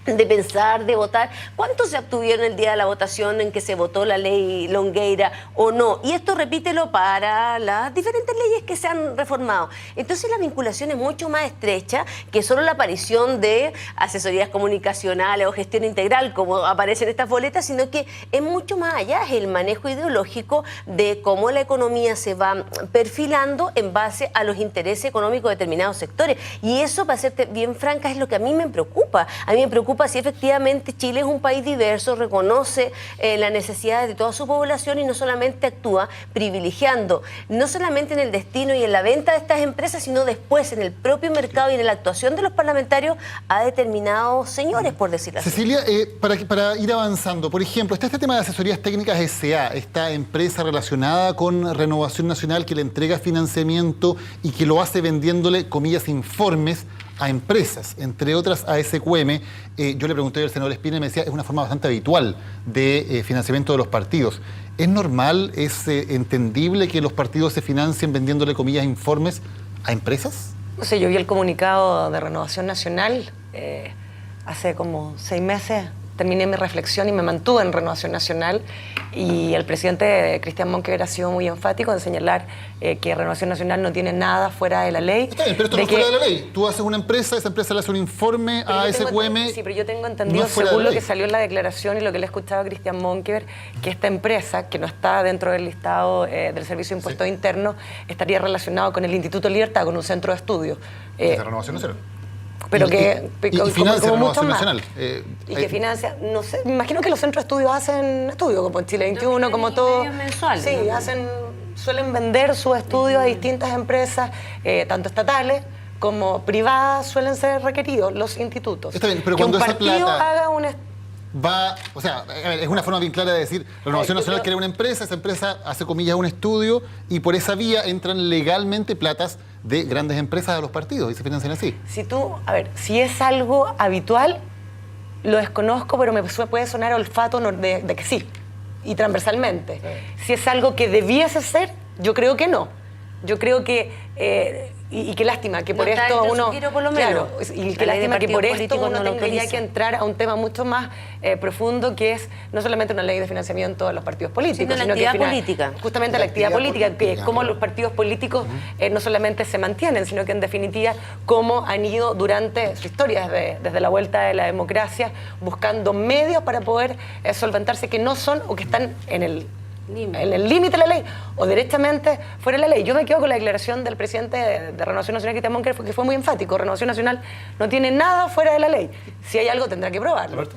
de pensar, de votar? ¿Cuántos se abstuvieron el día de la votación en que se votó la ley Longueira o no? Y esto repítelo para las diferentes leyes que se han reformado. Entonces la vinculación es mucho más estrecha que solo la aparición de asesorías comunicacionales o gestión integral, como aparece en estas boletas, sino que es mucho más allá, es el manejo ideológico de cómo la economía se va perfilando en base a los intereses económicos de determinados sectores. Y eso, para serte bien franca, es lo que a mí me preocupa. A mí me preocupa preocupa si efectivamente Chile es un país diverso, reconoce las necesidades de toda su población y no solamente actúa privilegiando, no solamente en el destino y en la venta de estas empresas, sino después en el propio mercado y en la actuación de los parlamentarios a determinados señores, por decirlo así. Cecilia, para ir avanzando, por ejemplo, está este tema de Asesorías Técnicas S.A., esta empresa relacionada con Renovación Nacional que le entrega financiamiento y que lo hace vendiéndole, comillas, informes a empresas, entre otras a SQM. Yo le pregunté al senador Espina y me decía, es una forma bastante habitual de financiamiento de los partidos. ¿Es normal, es entendible que los partidos se financien vendiéndole, comillas, informes a empresas? No sé, yo vi el comunicado de Renovación Nacional hace como 6 meses. Terminé mi reflexión y me mantuve en Renovación Nacional, y el presidente Cristian Monkever ha sido muy enfático en señalar que Renovación Nacional no tiene nada fuera de la ley. Está bien, pero esto no es fuera de la ley. Tú haces una empresa, esa empresa le hace un informe a SQM. Sí, pero yo tengo entendido, según lo que salió en la declaración y lo que le he escuchado a Cristian Monkever, que esta empresa, que no está dentro del listado del Servicio de Impuestos Internos, estaría relacionado con el Instituto Libertad, con un centro de estudio. ¿De Renovación Nacional? Pero que financia como mucho más. Nacional. Y que financia, no sé, me imagino que los centros de estudios hacen estudios, como en Chile 21, como todo. Mensuales. Sí, suelen vender sus estudios a distintas empresas, tanto estatales como privadas, suelen ser requeridos los institutos. Está bien, pero que cuando un esa partido plata haga un o sea, a ver, es una forma bien clara de decir, Renovación Nacional crea una empresa, esa empresa hace, comillas, un estudio, y por esa vía entran legalmente platas de grandes empresas a los partidos y se financian así. Si es algo habitual, lo desconozco, pero me puede sonar olfato de que sí, y transversalmente. Si es algo que debiese ser, yo creo que no. Yo creo que... Y qué lástima que por esto uno... Por lo menos. Claro, y qué lástima que por esto uno tendría que entrar a un tema mucho más profundo, que es no solamente una ley de financiamiento de los partidos políticos, sino la actividad política. Justamente la actividad política, que cómo los partidos políticos no solamente se mantienen, sino que en definitiva cómo han ido durante su historia, desde la vuelta de la democracia, buscando medios para poder solventarse que no son o que están en el límite de la ley o directamente fuera de la ley. Yo me quedo con la declaración del presidente de Renovación Nacional, Cristian Monkever, que fue muy enfático. Renovación Nacional no tiene nada fuera de la ley. Si hay algo, tendrá que probarlo. ¿Alberto?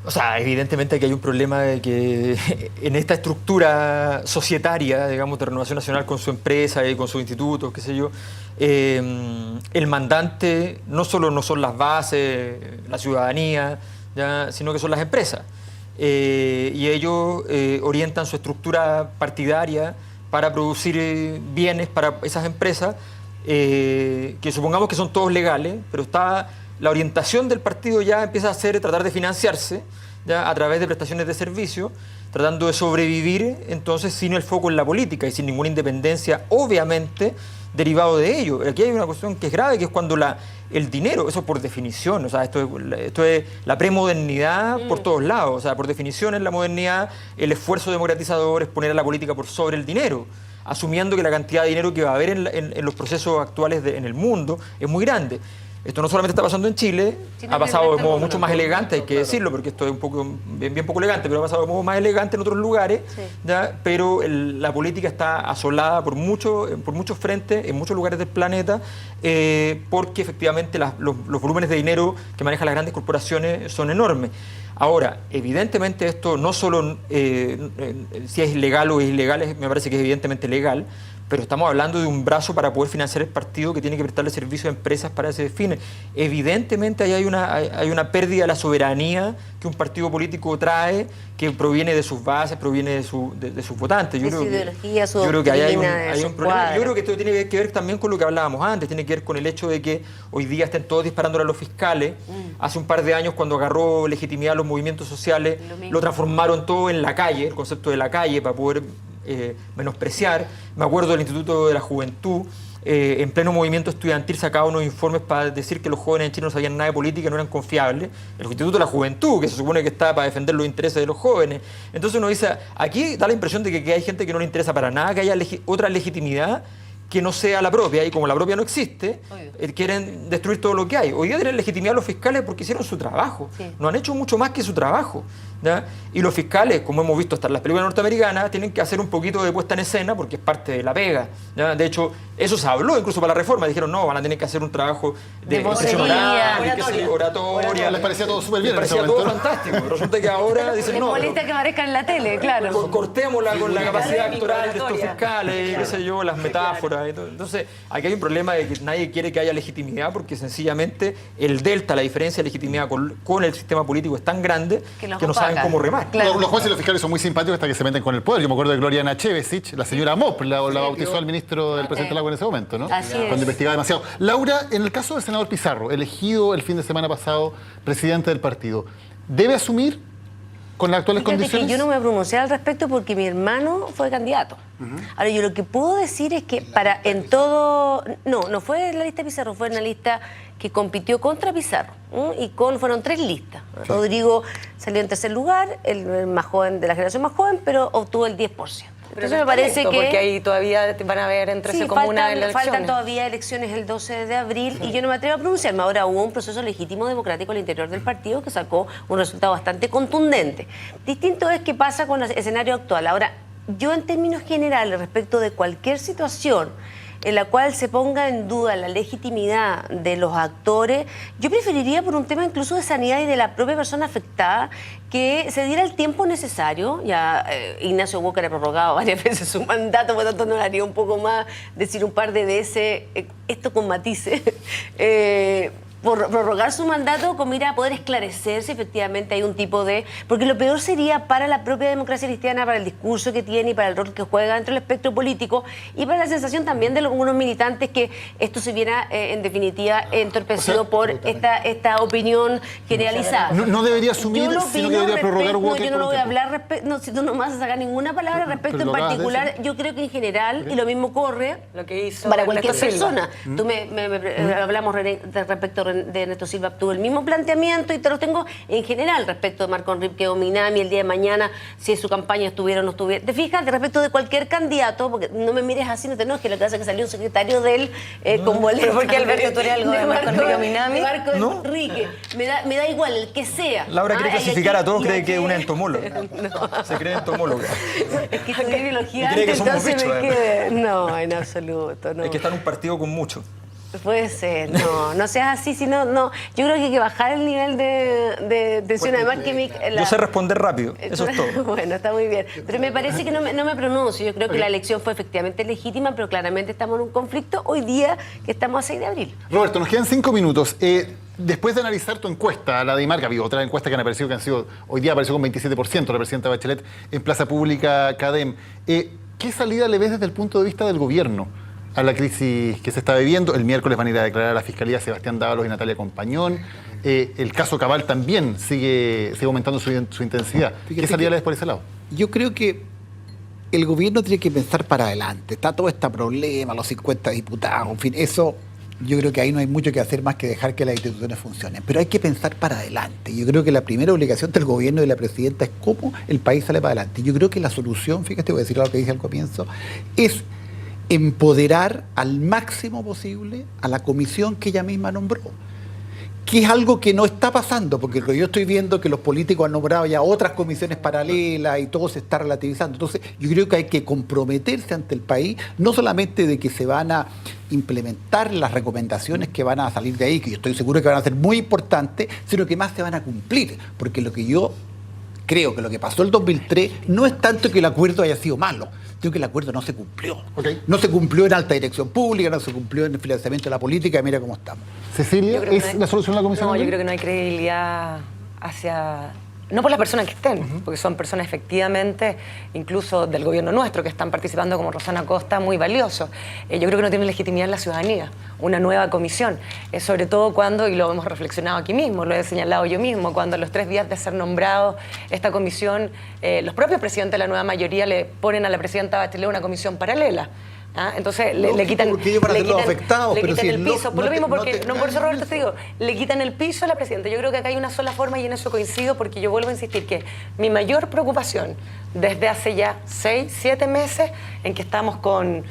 O sea, evidentemente que hay un problema de que en esta estructura societaria, digamos, de Renovación Nacional con su empresa y con sus institutos, qué sé yo, el mandante no solo no son las bases, la ciudadanía, ¿ya?, sino que son las empresas. Y ellos orientan su estructura partidaria para producir bienes para esas empresas, que supongamos que son todos legales, pero está la orientación del partido ya empieza a ser tratar de financiarse, ya, a través de prestaciones de servicio, tratando de sobrevivir entonces sin el foco en la política y sin ninguna independencia, obviamente, derivado de ello. Aquí hay una cuestión que es grave, que es cuando el dinero, eso por definición, o sea, esto es la premodernidad por todos lados, o sea, por definición en la modernidad el esfuerzo democratizador es poner a la política por sobre el dinero, asumiendo que la cantidad de dinero que va a haber en los procesos actuales en el mundo es muy grande. Esto no solamente está pasando en Chile, ha pasado de modo mucho más elegante, hay que decirlo, porque esto es bien poco elegante, pero ha pasado de modo más elegante en otros lugares, ¿ya? Pero la política está asolada por muchos frentes, en muchos lugares del planeta, porque efectivamente los volúmenes de dinero que manejan las grandes corporaciones son enormes. Ahora, evidentemente esto no solo si es legal o es ilegal, me parece que es evidentemente legal, pero estamos hablando de un brazo para poder financiar el partido que tiene que prestarle servicio a empresas para ese fin. Evidentemente ahí hay una pérdida de la soberanía que un partido político trae, que proviene de sus bases, proviene de sus votantes. Yo creo que ahí hay un problema. Yo creo que esto tiene que ver también con lo que hablábamos antes, tiene que ver con el hecho de que hoy día estén todos disparándole a los fiscales. Hace un par de años, cuando agarró legitimidad los movimientos sociales, lo transformaron todo en la calle, el concepto de la calle, para poder menospreciar. Me acuerdo del Instituto de la Juventud, en pleno movimiento estudiantil sacaba unos informes para decir que los jóvenes en Chile no sabían nada de política y no eran confiables. El Instituto de la Juventud, que se supone que está para defender los intereses de los jóvenes. Entonces uno dice, aquí da la impresión de que hay gente que no le interesa para nada, que haya otra legitimidad que no sea la propia, y como la propia no existe, quieren destruir todo lo que hay. Hoy día tienen legitimidad los fiscales porque hicieron su trabajo, no han hecho mucho más que su trabajo, ¿ya? Y los fiscales, como hemos visto hasta en las películas norteamericanas, tienen que hacer un poquito de puesta en escena porque es parte de la pega, ¿ya? De hecho, eso se habló incluso para la reforma, dijeron no, van a tener que hacer un trabajo de expresión oral, oratoria. Les parecía todo súper bien. Les parecía todo fantástico. Resulta que ahora dicen no. Les molesta que aparezcan en la tele, claro. Cortémosla con la capacidad actoral de estos fiscales, qué sé yo, las metáforas. Entonces, aquí hay un problema de que nadie quiere que haya legitimidad porque sencillamente el delta, la diferencia de legitimidad con el sistema político es tan grande que no saben cómo remar. Claro. Los jueces y los fiscales son muy simpáticos hasta que se meten con el poder. Yo me acuerdo de Gloriana Chevesich, la señora Mop, la bautizó al ministro del presidente Lago en ese momento, ¿no? Así es. Cuando investigaba demasiado. Laura, en el caso del senador Pizarro, elegido el fin de semana pasado presidente del partido, ¿debe asumir con las actuales condiciones? Que yo no me pronuncié al respecto porque mi hermano fue candidato. Ahora, yo lo que puedo decir es que no fue en la lista de Pizarro, fue en la lista que compitió contra Pizarro. Fueron 3 listas. Sí. Rodrigo salió en tercer lugar, el más joven de la generación más joven, pero obtuvo el 10%. Entonces me parece que... Porque ahí todavía van a haber en 13 comunas elecciones. Faltan todavía elecciones el 12 de abril y yo no me atrevo a pronunciarme. Ahora hubo un proceso legítimo democrático al interior del partido que sacó un resultado bastante contundente. Distinto es qué pasa con el escenario actual. Ahora, yo en términos generales respecto de cualquier situación en la cual se ponga en duda la legitimidad de los actores, yo preferiría por un tema incluso de sanidad y de la propia persona afectada que se diera el tiempo necesario. Ya Ignacio Walker ha prorrogado varias veces su mandato, por lo tanto no le haría un poco más decir un par de veces esto con matices. Por prorrogar su mandato con mira a poder esclarecer si efectivamente hay un tipo de... Porque lo peor sería para la propia democracia cristiana, para el discurso que tiene y para el rol que juega dentro del espectro político y para la sensación también de algunos militantes que esto se viera en definitiva entorpecido por esta opinión generalizada. No debería asumir, sino que debería prorrogar Walker. Yo no lo voy a hablar si tú no me vas a sacar ninguna palabra respecto en particular. Yo creo que en general, y lo mismo corre lo que hizo para cualquier persona. Tú hablamos respecto de Ernesto Silva, tuvo el mismo planteamiento y te lo tengo en general respecto de Marco Enrique Ominami el día de mañana, si su campaña estuviera o no estuviera. ¿Te fijas? De respecto de cualquier candidato, porque no me mires así, no te enojes, lo que hace que salió un secretario de él con boleto. ¿Pero por qué Alberto, tú eres algo de Marco Enrique Ominami? Marco Enrique. Me da igual, el que sea. Laura quiere clasificar a todos, cree que es una entomóloga. Se cree entomóloga. Es que estudié biología cree que somos entonces bichos, me quede. No, en absoluto. No. Hay que estar en un partido con mucho. Puede ser, no seas así, sino no. Yo creo que hay que bajar el nivel de tensión. Además que yo sé responder rápido, eso es todo. Bueno, está muy bien. Pero me parece que no me pronuncio. Yo creo que la elección fue efectivamente legítima, pero claramente estamos en un conflicto hoy día que estamos a 6 de abril. Roberto, nos quedan 5 minutos. Después de analizar tu encuesta, la de IMARC, había otra encuesta que han aparecido, hoy día apareció con 27% la presidenta Bachelet en Plaza Pública CADEM. ¿Qué salida le ves desde el punto de vista del gobierno a la crisis que se está viviendo? El miércoles van a ir a declarar a la Fiscalía Sebastián Dávalos y Natalia Compañón. El caso Cabal también sigue aumentando su intensidad. ¿Qué salida le ves por ese lado? Yo creo que el gobierno tiene que pensar para adelante. Está todo este problema, los 50 diputados, en fin, eso... Yo creo que ahí no hay mucho que hacer más que dejar que las instituciones funcionen. Pero hay que pensar para adelante. Yo creo que la primera obligación del gobierno y de la presidenta es cómo el país sale para adelante. Yo creo que la solución, fíjate, voy a decir lo que dije al comienzo, es empoderar al máximo posible a la comisión que ella misma nombró. Que es algo que no está pasando, porque yo estoy viendo que los políticos han nombrado ya otras comisiones paralelas y todo se está relativizando. Entonces, yo creo que hay que comprometerse ante el país, no solamente de que se van a implementar las recomendaciones que van a salir de ahí, que yo estoy seguro que van a ser muy importantes, sino que más se van a cumplir. Porque lo que yo creo que lo que pasó el 2003 no es tanto que el acuerdo haya sido malo, sino que el acuerdo no se cumplió. Okay. No se cumplió en alta dirección pública, no se cumplió en el financiamiento de la política, y mira cómo estamos. Cecilia, ¿es la solución de la comisión? No, yo creo que no hay credibilidad hacia... No por las personas que estén, porque son personas efectivamente, incluso del gobierno nuestro, que están participando como Rosana Costa, muy valiosos. Yo creo que no tiene legitimidad en la ciudadanía, una nueva comisión. Sobre todo cuando, y lo hemos reflexionado aquí mismo, lo he señalado yo mismo, cuando a los 3 días de ser nombrado esta comisión, los propios presidentes de la nueva mayoría le ponen a la presidenta Bachelet una comisión paralela. Entonces le quitan, afectados, le pero quitan si el piso. Por lo mismo, porque por eso, Roberto, eso. te digo, le quitan el piso a la presidenta. Yo creo que acá hay una sola forma y en eso coincido, porque yo vuelvo a insistir que mi mayor preocupación desde hace ya 6, 7 meses en que estamos con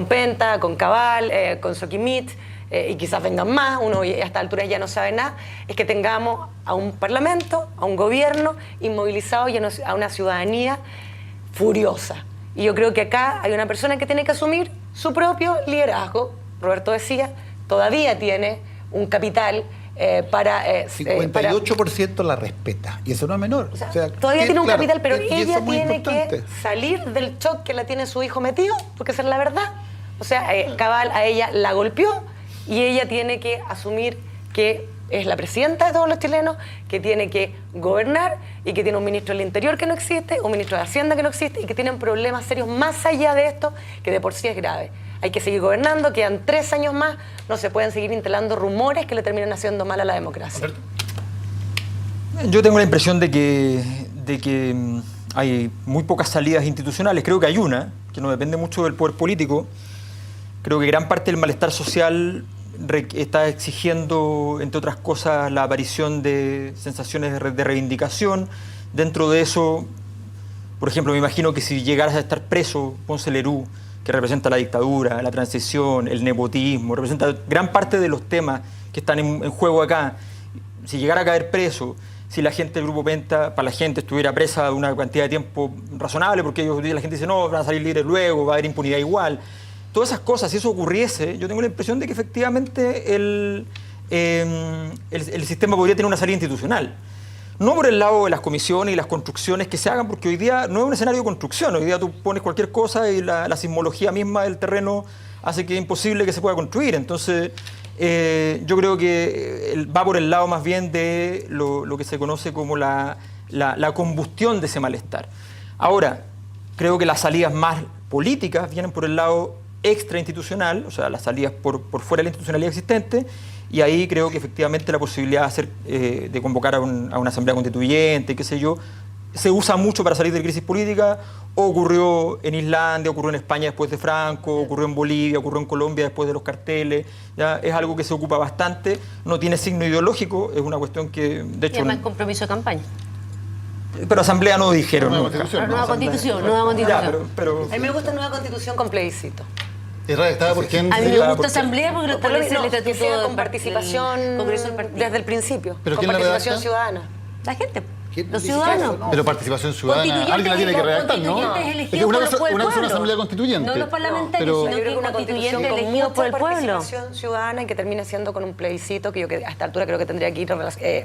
Penta, con Cabal, con Soquimich, y quizás vengan más, uno a esta altura ya no sabe nada, es que tengamos a un parlamento, a un gobierno inmovilizado y a una ciudadanía furiosa. Y yo creo que acá hay una persona que tiene que asumir su propio liderazgo. Roberto decía, todavía tiene un capital para... 58% la respeta, y eso no es menor. O sea, todavía tiene un capital, pero ella tiene que salir del shock que la tiene su hijo metido, porque esa es la verdad. O sea, Cabal a ella la golpeó y ella tiene que asumir que es la presidenta de todos los chilenos, que tiene que gobernar y que tiene un ministro del Interior que no existe, un ministro de Hacienda que no existe y que tienen problemas serios más allá de esto, que de por sí es grave. Hay que seguir gobernando, quedan 3 años más, no se pueden seguir instalando rumores que le terminan haciendo mal a la democracia. Yo tengo la impresión de que hay muy pocas salidas institucionales. Creo que hay una, que no depende mucho del poder político. Creo que gran parte del malestar social está exigiendo, entre otras cosas, la aparición de sensaciones de reivindicación. Dentro de eso, por ejemplo, me imagino que si llegaras a estar preso, Ponce Lerú, que representa la dictadura, la transición, el nepotismo, representa gran parte de los temas que están en juego acá. Si llegara a caer preso, si la gente del Grupo Penta, para la gente, estuviera presa una cantidad de tiempo razonable, porque la gente dice, no, van a salir libres luego, va a haber impunidad igual. Todas esas cosas, si eso ocurriese, yo tengo la impresión de que efectivamente el sistema podría tener una salida institucional. No por el lado de las comisiones y las construcciones que se hagan, porque hoy día no es un escenario de construcción. Hoy día tú pones cualquier cosa y la sismología misma del terreno hace que es imposible que se pueda construir. Entonces, yo creo que va por el lado más bien de lo que se conoce como la combustión de ese malestar. Ahora, creo que las salidas más políticas vienen por el lado extrainstitucional, o sea, las salidas por fuera de la institucionalidad existente, y ahí creo que efectivamente la posibilidad de convocar a una asamblea constituyente, qué sé yo, se usa mucho para salir de la crisis política. Ocurrió en Islandia, ocurrió en España después de Franco, ocurrió en Bolivia, ocurrió en Colombia después de los carteles. Ya es algo que se ocupa bastante, no tiene signo ideológico, es una cuestión que, de hecho... Y además compromiso de campaña. Pero asamblea no dijeron nueva nunca. constitución. Nueva constitución. Ya, pero... A mí me gusta nueva constitución con plebiscito. ¿Estaba por quién? A mí me gusta asamblea porque lo establece el que sea estatuto con participación desde el principio. ¿Pero con quién la participación redacta? ciudadana. La gente. Los ciudadanos. Pero participación ciudadana, alguien la tiene que redactar, ¿no? Es que una cosa es una asamblea constituyente. No los parlamentarios, Pero sino que una constituyente elegidos por el pueblo. Participación ciudadana y que termina siendo con un plebiscito que yo a esta altura creo que tendría que ir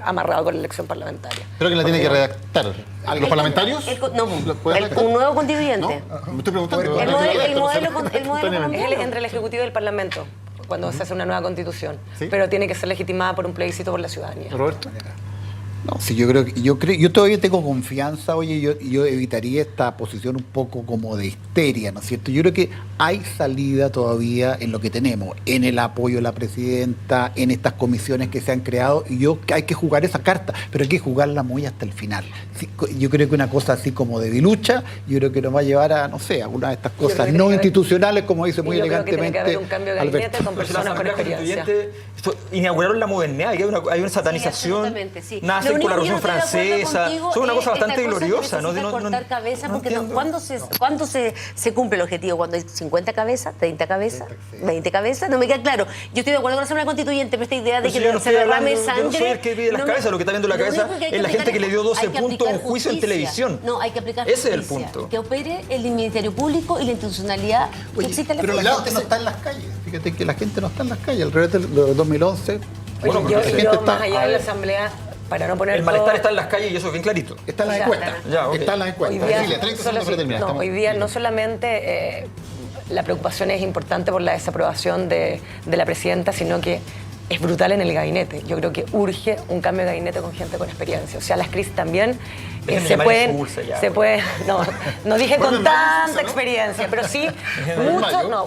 amarrado con la elección parlamentaria. ¿Pero quién la tiene que redactar? ¿Los parlamentarios? No, un nuevo constituyente. Me estoy preguntando. El modelo es entre el Ejecutivo y el Parlamento cuando se hace una nueva constitución, pero tiene que ser legitimada por un plebiscito por la ciudadanía. Roberto. No, sí, yo todavía tengo confianza, oye, yo evitaría esta posición un poco como de histeria, ¿no es cierto? Yo creo que hay salida todavía en lo que tenemos, en el apoyo de la presidenta, en estas comisiones que se han creado, y hay que jugar esa carta, pero hay que jugarla muy hasta el final. Sí, yo creo que una cosa así como de dilucha, yo creo que nos va a llevar a, no sé, a una de estas cosas no institucionales, como dice muy elegantemente Tiene que haber un cambio de gabinete con personas con experiencia. Inauguraron la modernidad, hay una satanización, nace con la Revolución Francesa, es una cosa bastante gloriosa. No cortar cabeza, porque ¿cuándo se cumple el objetivo? ¿Cuando hay 50 cabezas, 30 cabezas, 20 cabezas? No me queda claro. Yo estoy de acuerdo con la Asamblea Constituyente, pero esta idea de que se derrame sangre... Yo no soy el que pide las cabezas, lo que está viendo la cabeza es la gente que le dio 12 puntos a un juicio en televisión. No, hay que aplicar justicia. Ese es el punto. Que opere el Ministerio Público y la institucionalidad que existe en la Pero la gente no está en las calles. Fíjate que la gente no está en las calles. Alrededor del 2011... Bueno, yo más allá de la Asamblea... Para no poner el malestar está en las calles y eso es bien clarito. Está en las encuestas. Está en las encuestas. Hoy día no solamente la preocupación es importante por la desaprobación de la presidenta, sino que es brutal en el gabinete. Yo creo que urge un cambio de gabinete con gente con experiencia. O sea, las crisis también se pueden... No dije con tanta experiencia, pero sí,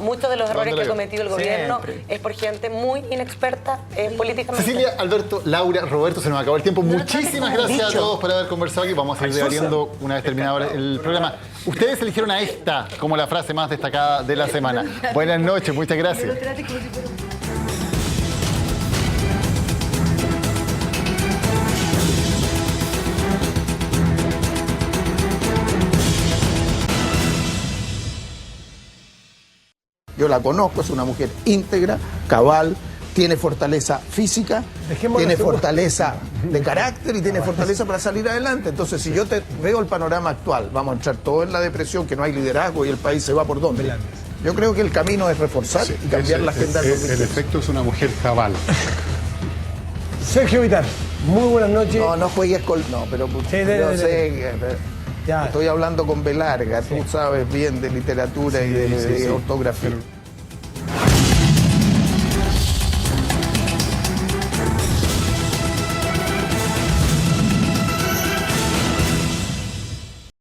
muchos de los errores que ha cometido el gobierno es por gente muy inexperta políticamente. Cecilia, Alberto, Laura, Roberto, se nos acabó el tiempo. Muchísimas gracias a todos por haber conversado aquí. Vamos a ir debatiendo una vez terminado el programa. Ustedes eligieron a esta como la frase más destacada de la semana. Buenas noches, muchas gracias. Yo la conozco, es una mujer íntegra, cabal, tiene fortaleza física, tiene fortaleza de carácter y tiene fortaleza para salir adelante. Entonces, si yo te veo el panorama actual, vamos a entrar todos en la depresión, que no hay liderazgo y el país se va por dónde. Yo creo que el camino es reforzar y cambiar la agenda. El efecto es una mujer cabal. Sergio Vitar, muy buenas noches. No juegues con... No, pero yo sé... Estoy hablando con B larga, tú sabes bien de literatura y de ortografía.